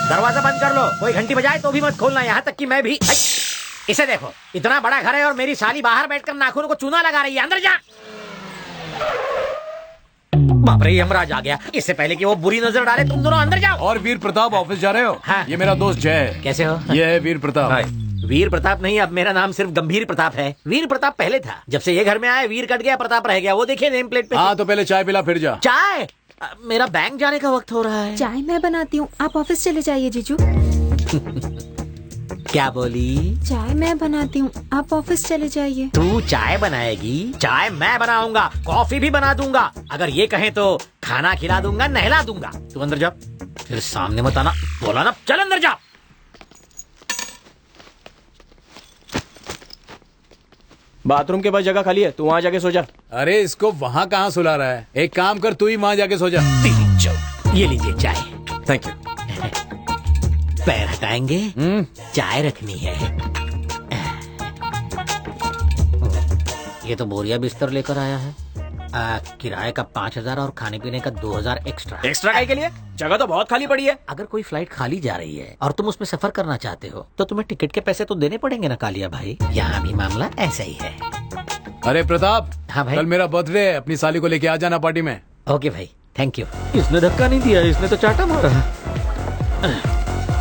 दरवाजा बंद कर लो, कोई घंटी बजाए तो भी मत खोलना, यहाँ तक कि मैं भी। इसे देखो, इतना बड़ा घर है और मेरी साली बाहर बैठकर नाखूनों को चूना लगा रही है। अंदर जा। बाप रे, यमराज आ गया। इससे पहले कि वो बुरी नजर डाले, तुम दोनों अंदर जाओ। और वीर प्रताप ऑफिस जा रहे हो? हाँ। ये मेरा दोस्त जय है। कैसे हो? ये है वीर प्रताप। वीर प्रताप नहीं, अब मेरा नाम सिर्फ गंभीर प्रताप है। वीर प्रताप पहले था, जब से ये घर में आए वीर कट गया, प्रताप रह गया। वो देखिए नेम प्लेट पे। हाँ तो पहले चाय पिला फिर जा। चाय? मेरा बैंक जाने का वक्त हो रहा है। चाय मैं बनाती हूँ, आप ऑफिस चले जाइए जीजू। क्या बोली? चाय मैं बनाती हूँ, आप ऑफिस चले जाइए। तू चाय बनाएगी? चाय मैं बनाऊंगा, कॉफी भी बना दूंगा। अगर ये कहें तो खाना खिला दूंगा, नहला दूंगा। तू अंदर जा, फिर सामने मत आना, बोला ना। चल अंदर जा। बाथरूम के पास जगह खाली है, तू वहाँ जाके सो जा। अरे इसको वहाँ कहाँ सुला रहा है? एक काम कर, तू ही वहाँ जाके सो जा। ये लीजिए चाय। Thank you. पैर हटाएंगे, चाय रखनी है। ये तो बोरिया बिस्तर लेकर आया है। किराए का 5,000 और खाने पीने का 2,000 एक्स्ट्रा। एक्स्ट्रा काय के लिए? जगह तो बहुत खाली पड़ी है। अगर कोई फ्लाइट खाली जा रही है और तुम उसमें सफर करना चाहते हो तो तुम्हें टिकट के पैसे तो देने पड़ेंगे ना कालिया भाई। यहाँ भी मामला ऐसा ही है। अरे प्रताप, हाँ भाई। कल मेरा बर्थडे है, अपनी साली को लेके आ जाना पार्टी में। ओके भाई, थैंक यू। इसने धक्का नहीं दिया, इसने तो चाटा मारा।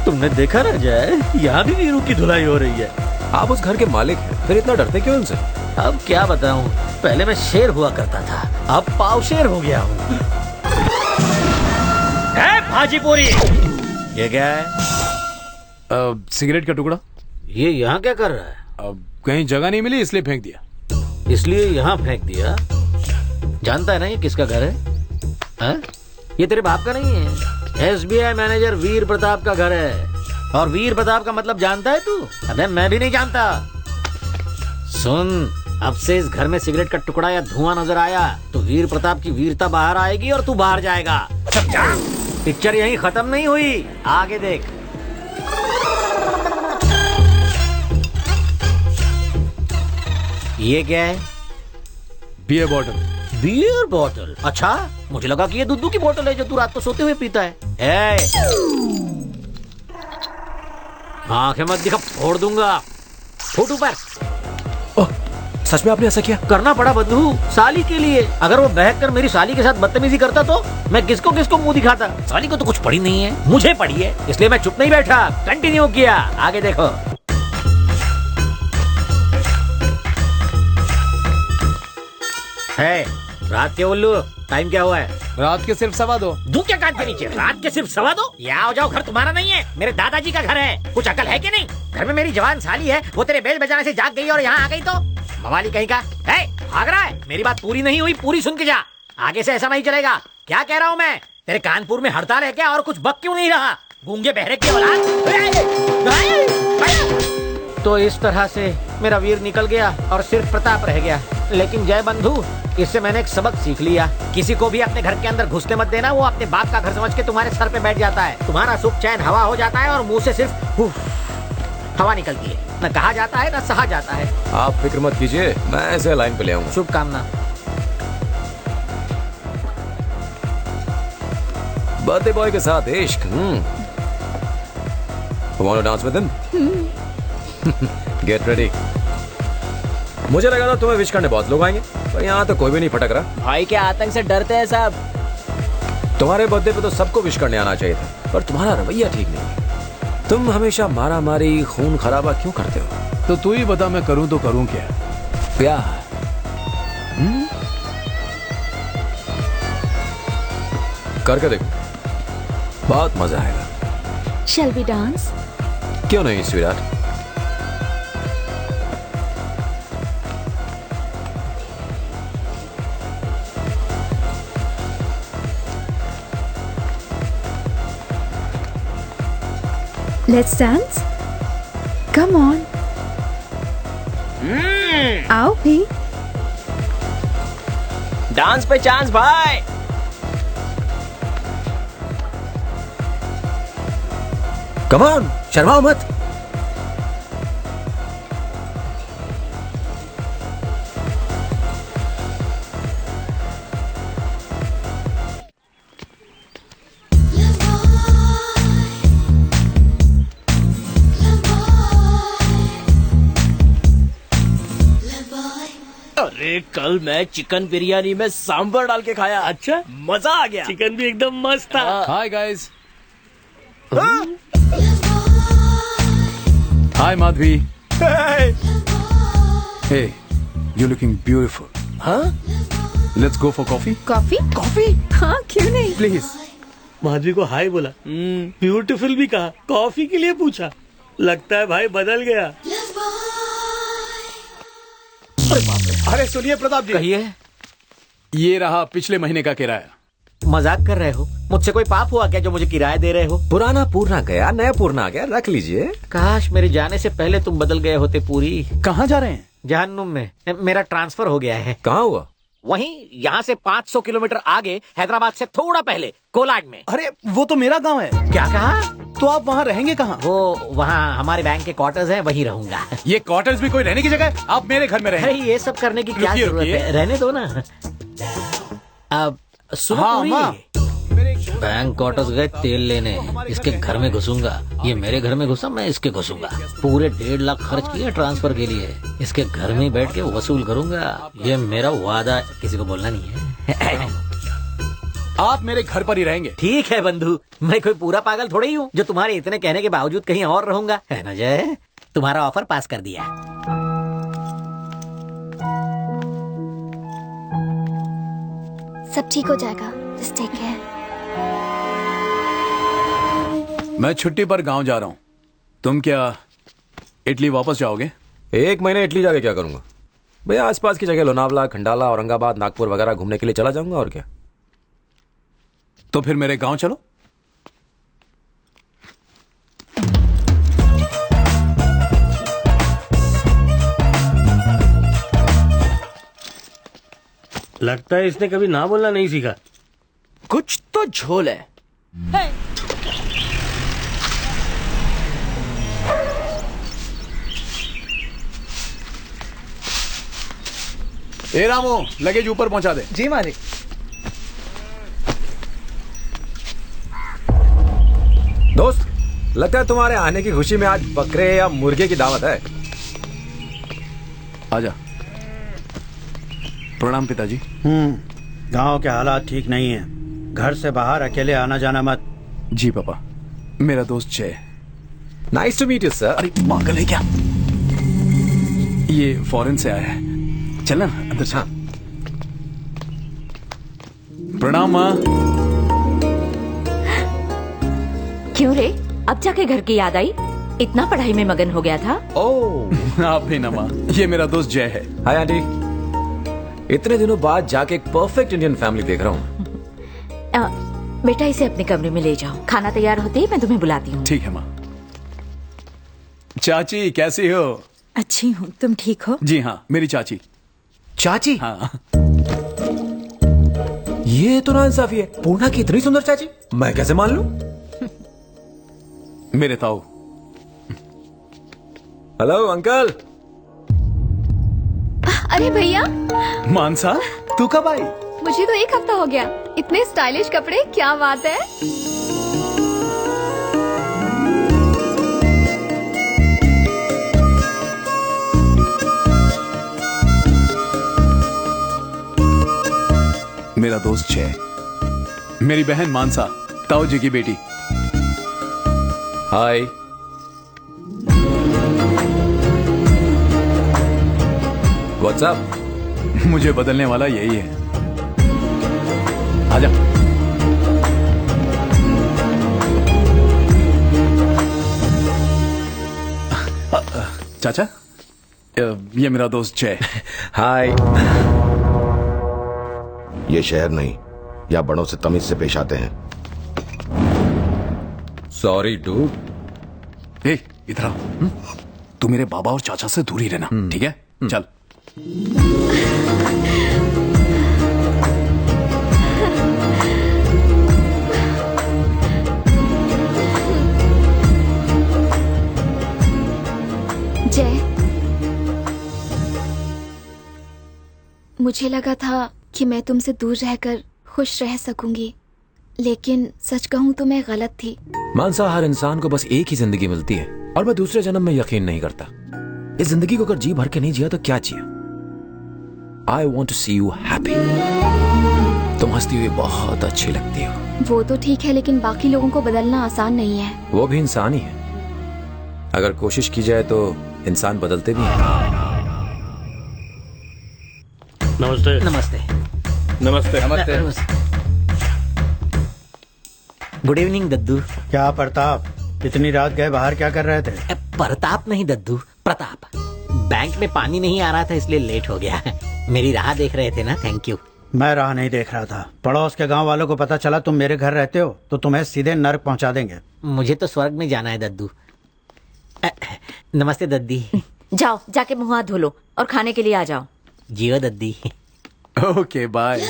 तुमने देखा ना जय, यहाँ भी वीरू की धुलाई हो रही है। आप उस घर के मालिक हैं, फिर इतना डरते क्यों उनसे? अब क्या बताऊं, पहले मैं शेर हुआ करता था, अब पाव शेर हो गया हूँ। भाजी पूरी, ये क्या है? सिगरेट का टुकड़ा। ये यहाँ क्या कर रहा है? अब कहीं जगह नहीं मिली इसलिए फेंक दिया। इसलिए यहाँ फेंक दिया? जानता है ना ये किसका घर है? हा? ये तेरे बाप का नहीं है, SBI मैनेजर वीर प्रताप का घर है। और वीर प्रताप का मतलब जानता है तू? अबे मैं भी नहीं जानता। सुन, अब से इस घर में सिगरेट का टुकड़ा या धुआं नजर आया तो वीर प्रताप की वीरता बाहर आएगी और तू बाहर जाएगा। समझा? पिक्चर यहीं खत्म नहीं हुई, आगे देख। ये क्या है? Beer bottle. Beer bottle? अच्छा, मुझे लगा कि ये दूध की बोतल है जो तू रात को सोते हुए पीता है। आंखें मत दिखा, फोड़ दूंगा। फुट ऊपर। सच में आपने ऐसा किया? करना पड़ा बंधु, साली के लिए। अगर वो बहक कर मेरी साली के साथ बदतमीजी करता तो मैं किसको किसको मुंह दिखाता। साली को तो कुछ पड़ी नहीं है, मुझे पड़ी है, इसलिए मैं चुप नहीं बैठा, कंटिन्यू किया। आगे देखो। है रात के उल्लू, टाइम क्या हुआ है? रात के सिर्फ 2:15। दूं क्या कान के नीचे? रात के सिर्फ 2:15? ये आओ जाओ घर तुम्हारा नहीं है, मेरे दादाजी का घर है। कुछ अकल है कि नहीं? घर में मेरी जवान साली है, वो तेरे बेल बजाने से जाग गई और यहाँ आ गई तो मवाली कहीं का है, भाग रहा है। मेरी बात पूरी नहीं हुई, पूरी सुन के जा। आगे से ऐसा नहीं चलेगा। क्या कह रहा हूँ मैं? तेरे कानपुर में हड़ताल है क्या? और कुछ बक क्यों नहीं रहा? गूंगे बहरे की औलाद। तो इस तरह से मेरा वीर निकल गया और सिर्फ प्रताप रह गया। लेकिन जय बंधु, इससे मैंने एक सबक सीख लिया। किसी को भी अपने घर के अंदर घुसने मत देना। वो अपने बाप का घर समझ के तुम्हारे सर पे बैठ जाता है। तुम्हारा सुख चैन हवा हो जाता है और मुंह से सिर्फ हवा निकलती है। न कहा जाता है न सहा जाता है। आप फिक्र मत कीजिए, मैं ऐसे लाइन पे ले आऊंगा। शुभकामना। बर्थडे बॉय के साथ इश्क। Want to dance with him? Get ready. मुझे लगा था तुम्हें विश करने बहुत लोग आएंगे, पर यहाँ तो कोई भी नहीं फटक रहा। भाई के आतंक से डरते हैं सब। तुम्हारे बर्थडे पे तो सबको विश करने आना चाहिए था, पर तुम्हारा रवैया ठीक नहीं है। तुम हमेशा मारा मारी खून खराबा क्यों करते हो? तो तू ही बता, मैं करूं तो करूं क्या? प्यार। करके देखो, बहुत मजा आएगा। Shall we dance? क्यों नहीं sweetheart? Let's dance. Come on. आओ भी। डांस पे चांस भाई। कम ऑन, शर्माओ मत। अरे कल मैं चिकन बिरयानी में सांभर डाल के खाया। अच्छा, मजा आ गया। चिकन भी एकदम मस्त था। Hi guys. Hi Madhavi. Hey, you looking beautiful. हाँ? Let's go for coffee. Coffee? Coffee? हाँ, क्यों नहीं? प्लीज। माधवी को हाय बोला, ब्यूटीफुल भी कहा, कॉफी के लिए पूछा। लगता है भाई बदल गया। अरे सुनिए प्रताप जी, कहिए। ये रहा पिछले महीने का किराया। मजाक कर रहे हो? मुझसे कोई पाप हुआ क्या जो मुझे किराया दे रहे हो? पुराना पूरना गया, नया पूरना आ गया, रख लीजिए। काश मेरे जाने से पहले तुम बदल गए होते पूरी। कहाँ जा रहे हैं? जहन्नुम में। मेरा ट्रांसफर हो गया है। कहाँ हुआ? वहीं यहाँ से 500 किलोमीटर आगे, हैदराबाद से थोड़ा पहले, कोलाड में। अरे वो तो मेरा गांव है। क्या कहा? तो आप वहाँ रहेंगे कहाँ? वो वहाँ हमारे बैंक के क्वार्टर्स हैं, वहीं रहूंगा। ये क्वार्टर्स भी कोई रहने की जगह है? आप मेरे घर में अरे रहेंगे। ये सब करने की क्या रुकिए, जरूरत रुकिए। है? रहने दो ना। अब सुनो हाँ, पूरी, हाँ। बैंक क्वार्टर्स गए तेल लेने, इसके घर में घुसूंगा। ये मेरे घर में घुसा, मैं इसके घुसूंगा। पूरे 1.5 लाख खर्च किए ट्रांसफर के लिए, इसके घर में बैठ के वसूल करूंगा। ये मेरा वादा, किसी को बोलना नहीं है। आप मेरे घर पर ही रहेंगे। ठीक है बंधु, मैं कोई पूरा पागल थोड़ी ही हूँ जो तुम्हारे इतने कहने के बावजूद कहीं और रहूंगा, है ना जय? तुम्हारा ऑफर पास कर दिया। सब ठीक हो जाएगा, जस्ट टेक केयर। मैं छुट्टी पर गांव जा रहा हूँ। तुम क्या इटली वापस जाओगे? 1 महीने इटली जाके क्या करूंगा भैया? आसपास की जगह लोनावला, खंडाला, औरंगाबाद, नागपुर वगैरह घूमने के लिए चला जाऊंगा, और क्या। तो फिर मेरे गांव चलो। लगता है इसने कभी ना बोलना नहीं सीखा। कुछ तो झोल है। ए रामू, लगेज ऊपर पहुंचा दे। जी मालिक। दोस्त, लगता है तुम्हारे आने की खुशी में आज बकरे या मुर्गे की दावत है। आजा। प्रणाम पिताजी। गांव के हालात ठीक नहीं है। घर से बाहर अकेले आना जाना मत। जी पापा। मेरा दोस्त Jay. Nice to meet you sir. अरे पागल है क्या? ये फॉरेन से आया है। चलना अंदर चल। प्रणाम माँ। क्यों रे, अब जाके घर की याद आई? इतना पढ़ाई में मगन हो गया था? ओह, आप भी ना माँ, ये मेरा दोस्त जय है। Hi aunty. इतने दिनों बाद जाके एक परफेक्ट इंडियन फैमिली देख रहा हूँ। बेटा इसे अपने कमरे में ले जाओ, खाना तैयार होते ही मैं तुम्हें बुलाती हूँ। ठीक है माँ। चाची कैसी हो? अच्छी हूँ, तुम ठीक हो? जी हाँ, मेरी चाची। चाची? हाँ। ये तो नाइंसाफी है। पूर्णा की इतनी सुंदर चाची मैं कैसे मान लूं? मेरे ताऊ। Hello uncle. अरे भैया, मानसा, तू कब आई? मुझे तो 1 हफ्ता हो गया। इतने स्टाइलिश कपड़े, क्या बात है। मेरा दोस्त जय। मेरी बहन मानसा, ताऊ जी की बेटी। हाय। What's up? मुझे बदलने वाला यही है। आजा। चाचा, ये मेरा दोस्त जय। हाय। ये शहर नहीं, या बड़ों से तमीज से पेश आते हैं। Sorry dude. ए, इधर आ। तू मेरे बाबा और चाचा से दूर ही रहना, ठीक है? चल। जय, मुझे लगा था कि मैं तुमसे दूर रहकर खुश रह सकूंगी, लेकिन सच कहूं तो मैं गलत थी। मानसा, हर इंसान को बस एक ही जिंदगी मिलती है और मैं दूसरे जन्म में यकीन नहीं करता। इस जिंदगी को अगर जी भर के नहीं जिया तो क्या जिया? I want to see you happy. तुम हंसती हुई बहुत अच्छी लगती हो। वो तो ठीक है, लेकिन बाकी लोगों को बदलना आसान नहीं है। वो भी इंसान ही है, अगर कोशिश की जाए तो इंसान बदलते भी हैं। नमस्ते। नमस्ते। नमस्ते। नमस्ते। गुड इवनिंग दद्दू। क्या प्रताप, इतनी रात गए बाहर क्या कर रहे थे? प्रताप नहीं दद्दू, प्रताप। बैंक में पानी नहीं आ रहा था इसलिए लेट हो गया। मेरी राह देख रहे थे ना, थैंक यू। मैं राह नहीं देख रहा था। पड़ोस के गांव वालों को पता चला तुम मेरे घर रहते हो तो तुम्हें सीधे नर्क पहुंचा देंगे। मुझे तो स्वर्ग में जाना है दद्दू। नमस्ते दद्दी। जाओ जाके मुंह हाथ धो लो और खाने के लिए आ जाओ। जियो दद्दी। Okay bye.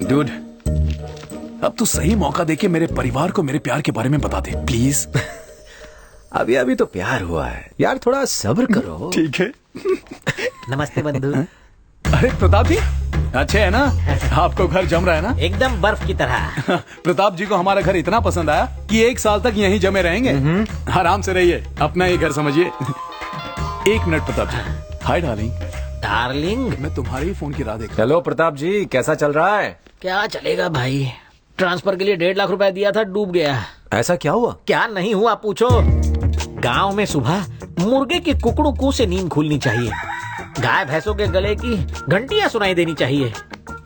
डूड, अब तू सही मौका देके मेरे परिवार को मेरे प्यार के बारे में बता दे प्लीज। अभी अभी तो प्यार हुआ है यार, थोड़ा सब्र करो। ठीक है। नमस्ते बंधु। अरे प्रताप जी अच्छे है ना? आपको घर जम रहा है ना? एकदम बर्फ की तरह। प्रताप जी को हमारा घर इतना पसंद आया कि 1 साल तक यहीं जमे रहेंगे। आराम से रहिए, अपना ही घर समझिए। 1 minute Pratap ji. Hi darling. Darling. मैं तुम्हारे ही फोन की राह देख। हेलो प्रताप जी, कैसा चल रहा है? क्या चलेगा भाई, ट्रांसफर के लिए 1.5 लाख रुपए दिया था, डूब गया। ऐसा क्या हुआ? क्या नहीं हुआ पूछो। गांव में सुबह मुर्गे के कुकड़ू कू से नींद खुलनी चाहिए, गाय भैंसों के गले की घंटियां सुनाई देनी चाहिए,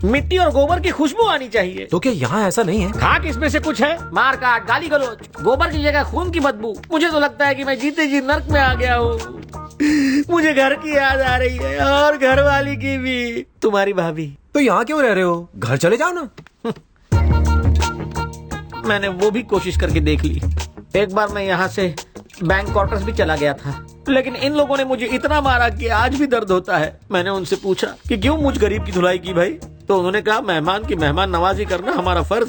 मिट्टी और गोबर की खुशबू आनी चाहिए। तो क्या यहाँ ऐसा नहीं है? खाक इसमें से कुछ है? मार काट, गाली गलौज, गोबर की जगह खून की बदबू। मुझे तो लगता है कि मैं जीते जी नर्क में आ गया हूँ। मुझे घर की याद आ रही है और घर वाली की भी, तुम्हारी भाभी। तो यहाँ क्यों रह रहे हो? घर चले जाओ ना। मैंने वो भी कोशिश करके देख ली। एक बार मैं यहाँ से बैंक क्वार्टर्स भी चला गया था, लेकिन इन लोगों ने मुझे इतना मारा कि आज भी दर्द होता है। मैंने उनसे पूछा कि क्यों मुझ गरीब की धुलाई की भाई, तो उन्होंने कहा मेहमान की मेहमान नवाजी करना हमारा फर्ज